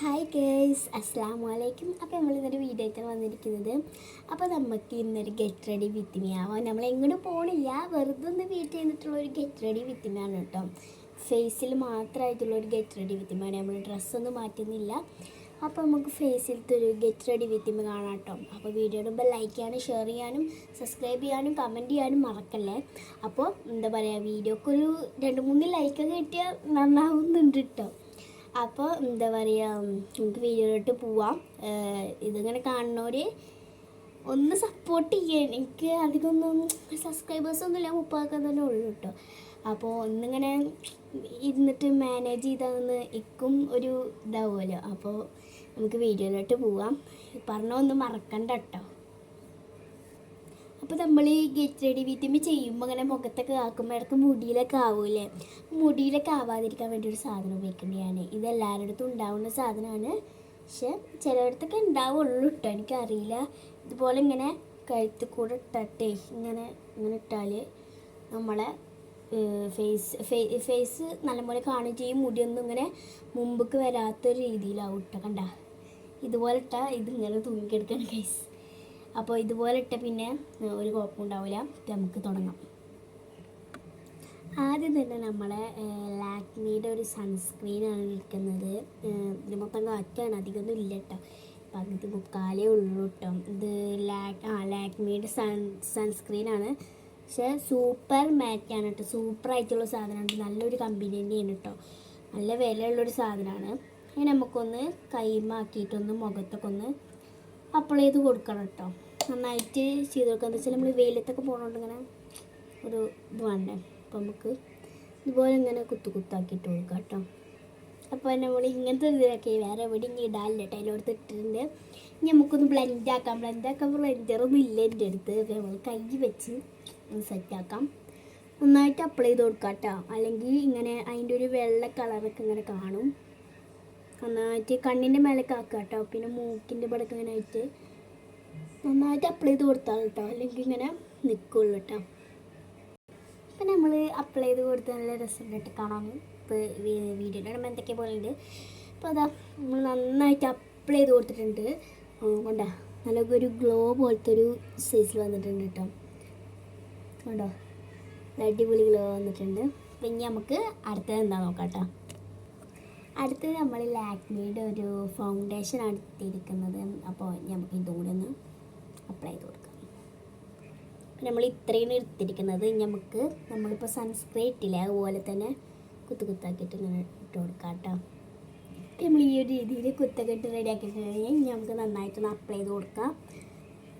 Hi guys, അസ്സാം വലൈക്കും. അപ്പോൾ നമ്മളിന്നൊരു വീഡിയോ ആയിട്ടാണ് വന്നിരിക്കുന്നത്. അപ്പോൾ നമുക്ക് ഇന്നൊരു ഗെറ്റ് റെഡി വിത്ത് മീ ആവാം. നമ്മളെങ്ങോട്ടും പോകണില്ല, വെറുതെ ഒന്ന് വീട്ടിൽ ചെയ്തിട്ടുള്ളൊരു ഗെറ്റ് റെഡി വിത്ത് മീ ആണ് കേട്ടോ. ഫേസിൽ മാത്രമായിട്ടുള്ളൊരു ഗെറ്റ് റെഡി വിത്ത് മീ ആണ്. നമ്മൾ ഡ്രസ്സൊന്നും മാറ്റുന്നില്ല. അപ്പോൾ നമുക്ക് ഫേസിലത്തെ ഒരു ഗെറ്റ് റെഡി വിത്ത് മീ കാണാം കേട്ടോ. അപ്പോൾ വീഡിയോ ഇടുമ്പോൾ ലൈക്ക് ചെയ്യാനും ഷെയർ ചെയ്യാനും സബ്സ്ക്രൈബ് ചെയ്യാനും കമൻറ്റ് ചെയ്യാനും മറക്കല്ലേ. അപ്പോൾ എന്താ പറയുക, വീഡിയോക്കൊരു 2-3 ലൈക്കൊക്കെ കിട്ടിയാൽ നന്നാവുന്നുണ്ട് കേട്ടോ. അപ്പോൾ എന്താ പറയുക, നമുക്ക് വീഡിയോയിലോട്ട് പോവാം. ഇതിങ്ങനെ കാണുന്നവർ ഒന്ന് സപ്പോർട്ട് ചെയ്യാൻ. എനിക്ക് അധികമൊന്നും സബ്സ്ക്രൈബേഴ്സൊന്നുമില്ല, 30 തന്നെ ഉള്ളൂ കേട്ടോ. അപ്പോൾ ഒന്നിങ്ങനെ ഇരുന്നിട്ട് മാനേജ് ചെയ്താൽ ഇക്കും ഒരു ഇതാവുമല്ലോ. അപ്പോൾ നമുക്ക് വീഡിയോയിലോട്ട് പോവാം. പറഞ്ഞൊന്നും മറക്കണ്ട കേട്ടോ. അപ്പോൾ നമ്മൾ ഈ ഗെറ്റ് റെഡി വിത്ത് മീ ചെയ്യുമ്പോൾ അങ്ങനെ മുഖത്തൊക്കെ ആക്കുമ്പോൾ ഇടയ്ക്ക് മുടിയിലൊക്കെ ആവൂലേ. മുടിയിലൊക്കെ ആവാതിരിക്കാൻ വേണ്ടി ഒരു സാധനം ഉപയോഗിക്കേണ്ടതാണ്. ഇത് എല്ലാവരുടെ അടുത്തും ഉണ്ടാവുന്ന സാധനമാണ്, പക്ഷെ ചിലയിടത്തൊക്കെ ഉണ്ടാവുള്ളൂ കേട്ടോ. എനിക്കറിയില്ല. ഇതുപോലെ ഇങ്ങനെ കഴുത്തിൽ കൂടെ ഇട്ടേ ഇങ്ങനെ ഇട്ടാൽ നമ്മളെ ഫേസ് നല്ലപോലെ കാണുകയും ചെയ്യും. മുടിയൊന്നും ഇങ്ങനെ മുമ്പക്ക് വരാത്തൊരു രീതിയിലാവും ഇട്ട. കണ്ട, ഇതുപോലെ ഇട്ടാൽ ഇതിങ്ങനെ തൂങ്ങിക്കെടുക്കണം ഗൈസ്. അപ്പോൾ ഇതുപോലെ ഇട്ട പിന്നെ ഒരു കുഴപ്പമുണ്ടാവില്ല. നമുക്ക് തുടങ്ങാം. ആദ്യം തന്നെ നമ്മളെ ലാക്മിയുടെ ഒരു സൺസ്ക്രീനാണ് ഇരിക്കുന്നത്. ഇത് മൊത്തം കാറ്റാണ്, അധികമൊന്നും ഇല്ല കേട്ടോ. പകുതി മുക്കാലേ ഉള്ളൂ കേട്ടോ. ഇത് ലാക്മിയുടെ സൺസ്ക്രീനാണ്, പക്ഷേ സൂപ്പർ മാറ്റാണ് കേട്ടോ. സൂപ്പറായിട്ടുള്ള സാധനമാണ്. നല്ലൊരു കമ്പനി തന്നെയാണ് കേട്ടോ. നല്ല വിലയുള്ളൊരു സാധനമാണ്. അങ്ങനെ നമുക്കൊന്ന് കൈമാക്കിയിട്ടൊന്ന് മുഖത്തൊക്കെ ഒന്ന് അപ്ലൈ ചെയ്ത് കൊടുക്കണം കേട്ടോ. നന്നായിട്ട് ചെയ്ത് കൊടുക്കുക. എന്താ വെച്ചാൽ നമ്മൾ വെയിലത്തൊക്കെ പോകണോണ്ട് ഇങ്ങനെ ഒരു ഇത് വേണ്ടേ. അപ്പോൾ നമുക്ക് ഇതുപോലെ ഇങ്ങനെ കുത്താക്കിയിട്ട് കൊടുക്കാം കേട്ടോ. അപ്പോൾ നമ്മൾ ഇങ്ങനത്തെ ഇതിലൊക്കെ വേറെ എവിടെ ഇങ്ങനെ ഇടാനില്ല കേട്ടോ. അതിലോടത്ത് ഇട്ടിട്ടുണ്ട്. ഇനി നമുക്കൊന്ന് ബ്ലെൻഡാക്കാം. ബ്ലെൻഡറൊന്നും ഇല്ല എൻ്റെ അടുത്ത്. അപ്പോൾ നമ്മൾ കൈ വെച്ച് ഒന്ന് സെറ്റാക്കാം. നന്നായിട്ട് അപ്ലൈ ചെയ്ത് കൊടുക്കാം കേട്ടോ. അല്ലെങ്കിൽ ഇങ്ങനെ അതിൻ്റെ ഒരു വെള്ള കളറൊക്കെ ഇങ്ങനെ കാണും. നന്നായിട്ട് കണ്ണിൻ്റെ മേലേക്ക് ആക്കുക കേട്ടോ. പിന്നെ മൂക്കിൻ്റെ ഇവിടെയൊക്കെ ഇങ്ങനെ ആയിട്ട് നന്നായിട്ട് അപ്ലൈ ചെയ്ത് കൊടുത്താൽ കേട്ടോ. അല്ലെങ്കിൽ ഇങ്ങനെ നിൽക്കുള്ളൂ കേട്ടോ. അപ്പം നമ്മൾ അപ്ലൈ ചെയ്ത് കൊടുത്ത് നല്ല റിസൾട്ട് കാണാൻ. ഇപ്പോൾ വീഡിയോയിൽ ഇടുമ്പോൾ എന്തൊക്കെ പോലെ ഉണ്ട്. അപ്പോൾ അതാ നമ്മൾ നന്നായിട്ട് അപ്ലൈ ചെയ്ത് കൊടുത്തിട്ടുണ്ട്. കൊണ്ടാ നല്ല ഒരു ഗ്ലോ പോലത്തെ ഒരു സൈസിൽ വന്നിട്ടുണ്ട് കേട്ടോ. കണ്ടോ, അടിപൊളി ഗ്ലോ വന്നിട്ടുണ്ട്. അപ്പം ഇനി നമുക്ക് അടുത്തത് എന്താ നോക്കാം കേട്ടോ. അടുത്തത് നമ്മൾ ലാക്മിയുടെ ഒരു ഫൗണ്ടേഷൻ ആണ് എടുത്തിരിക്കുന്നത്. അപ്പോൾ നമുക്ക് ഇതും കൂടെ ഒന്ന് അപ്ലൈ ചെയ്ത് കൊടുക്കാം. നമ്മൾ ഇത്രയും എടുത്തിരിക്കുന്നത്. നമ്മളിപ്പോൾ സൺസ്ക്രീൻ ഇട്ടില്ലേ, അതുപോലെ തന്നെ കുത്താക്കിയിട്ട് ഇങ്ങനെ ഇട്ട് കൊടുക്കാം കേട്ടോ. നമ്മൾ ഈ ഒരു രീതിയിൽ കുത്തൊക്കെ ഇട്ട് റെഡിയാക്കിയിട്ട് കഴിഞ്ഞാൽ നമുക്ക് നന്നായിട്ടൊന്ന് അപ്ലൈ ചെയ്ത് കൊടുക്കാം.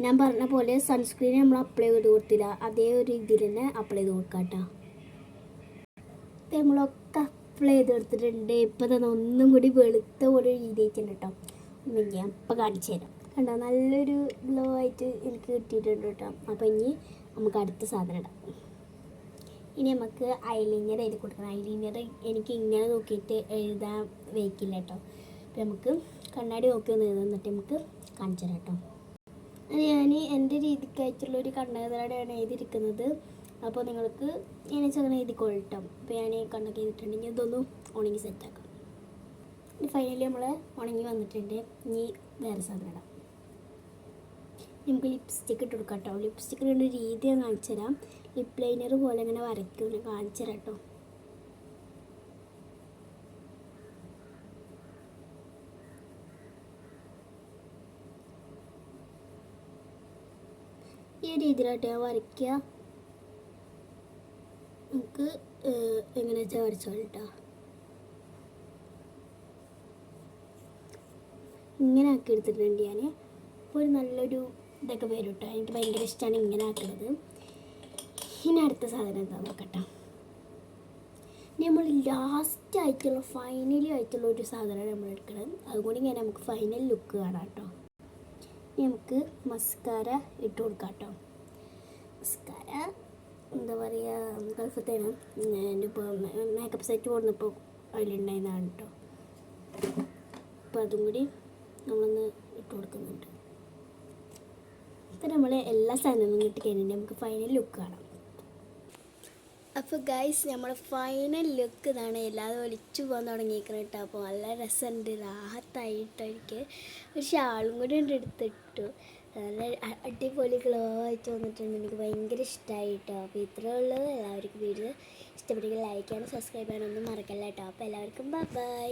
ഞാൻ പറഞ്ഞ പോലെ സൺസ്ക്രീൻ നമ്മൾ അപ്ലൈ ചെയ്ത് കൊടുത്തില്ല, അതേ ഒരു രീതിയിൽ തന്നെ അപ്ലൈ ചെയ്ത് കൊടുക്കാം കേട്ടോ. നമ്മളൊക്കെ അപ്ലൈ ചെയ്ത് കൊടുത്തിട്ടുണ്ട്. ഇപ്പോൾ തന്നെ ഒന്നും കൂടി വെളുത്ത പോലെ രീതി ആയിട്ടുണ്ട് കേട്ടോ. ഞാൻ ഇപ്പോൾ കാണിച്ചു തരാം. കണ്ടോ, നല്ലൊരു ഗ്ലോ ആയിട്ട് എനിക്ക് കിട്ടിയിട്ടുണ്ട് കേട്ടോ. അപ്പോൾ ഇനി നമുക്ക് അടുത്ത സാധനം ഇടാം. ഇനി നമുക്ക് ഐലൈനർ എഴുതി കൊടുക്കണം. ഐലൈനർ എനിക്ക് ഇങ്ങനെ നോക്കിയിട്ട് എഴുതാൻ വയ്ക്കില്ല കേട്ടോ. അപ്പോൾ നമുക്ക് കണ്ണാടി നോക്കി ഒന്ന് എഴുതാൻ, എന്നിട്ട് നമുക്ക് കാണിച്ചു തരാം കേട്ടോ. ഞാൻ എൻ്റെ രീതിക്കായിട്ടുള്ളൊരു കണ്ണാടിയാണ് എഴുതിയിരിക്കുന്നത്. അപ്പോൾ നിങ്ങൾക്ക് എന്നെ അങ്ങനെ എഴുതിക്കൊള്ളട്ടോ. അപ്പോൾ ഞാൻ കണ്ണൊക്കെ ചെയ്തിട്ടുണ്ടെങ്കിൽ ഇതൊന്നും ഉണങ്ങി സെറ്റാക്കാം. ഫൈനലി നമ്മൾ ഉണങ്ങി വന്നിട്ടുണ്ട്. ഇനി വേറെ സാധനം ഇടാം. നമുക്ക് ലിപ്സ്റ്റിക്ക് ഇട്ട് കൊടുക്കാം കേട്ടോ. ലിപ്സ്റ്റിക്കിൻ്റെ രീതി ഞാൻ കാണിച്ചു തരാം. ലിപ്പ് ലൈനർ പോലെ ഇങ്ങനെ വരയ്ക്കും, ഞാൻ കാണിച്ചു തരാം കേട്ടോ. ഈ രീതിയിലായിട്ട് ഞാൻ വരയ്ക്കുക. നമുക്ക് എങ്ങനെ വെച്ചാൽ വരച്ചോളൂ കേട്ടോ. ഇങ്ങനെ ആക്കി എടുത്തിട്ടുണ്ട് ഞാൻ. അപ്പോൾ ഒരു നല്ലൊരു ഇതൊക്കെ വരും കേട്ടോ. എനിക്ക് ഭയങ്കര ഇഷ്ടമാണ് ഇങ്ങനെ ആക്കുന്നത്. ഇനി അടുത്ത സാധനം എന്താ നോക്കട്ടോ. നമ്മൾ ലാസ്റ്റ് ആയിട്ടുള്ള ഫൈനലി ആയിട്ടുള്ള ഒരു സാധനമാണ് നമ്മൾ എടുക്കുന്നത്. അതുകൊണ്ട് ഇങ്ങനെ നമുക്ക് ഫൈനൽ ലുക്ക് കാണാം കേട്ടോ. ഇനി നമുക്ക് മസ്കാര ഇട്ട് കൊടുക്കാം കേട്ടോ. മസ്കാര എന്താ പറയുക, ഗൾഫത്തേന് എൻ്റെ ഇപ്പോൾ മേക്കപ്പ് സെറ്റ് കൊടുന്നപ്പോൾ അതിലുണ്ടായിരുന്നതാണ് കേട്ടോ. അപ്പോൾ അതും കൂടി നമ്മളൊന്ന് ഇട്ട് കൊടുക്കുന്നുണ്ട്. ഇപ്പം നമ്മൾ എല്ലാ സാധനങ്ങളും ഇട്ട് കഴിഞ്ഞിട്ട് നമുക്ക് ഫൈനൽ ലുക്ക് കാണാം. അപ്പോൾ ഗൈസ് നമ്മുടെ ഫൈനൽ ലുക്ക് ഇതാണ്. എല്ലാവരും ഒലിച്ചു പോകാൻ തുടങ്ങിയിരിക്കണം കേട്ടോ. അപ്പോൾ നല്ല രസമുണ്ട്, റാഹത്തായിട്ടൊക്കെ ഒരു ഷാളും കൂടി ഉണ്ട് എടുത്തിട്ടു. നല്ല അടിപൊളി ഗ്ലോ ആയിട്ട് വന്നിട്ടുണ്ട്. എനിക്ക് ഭയങ്കര ഇഷ്ടമായി കേട്ടോ. അപ്പോൾ ഇത്രയേ ഉള്ളൂ. എല്ലാവർക്കും വീഡിയോ ഇഷ്ടപ്പെട്ടെങ്കിൽ ലൈക്ക് ചെയ്യാനും സബ്സ്ക്രൈബ് ചെയ്യാനൊന്നും മറക്കല്ല കേട്ടോ. അപ്പോൾ എല്ലാവർക്കും ബൈ ബൈ.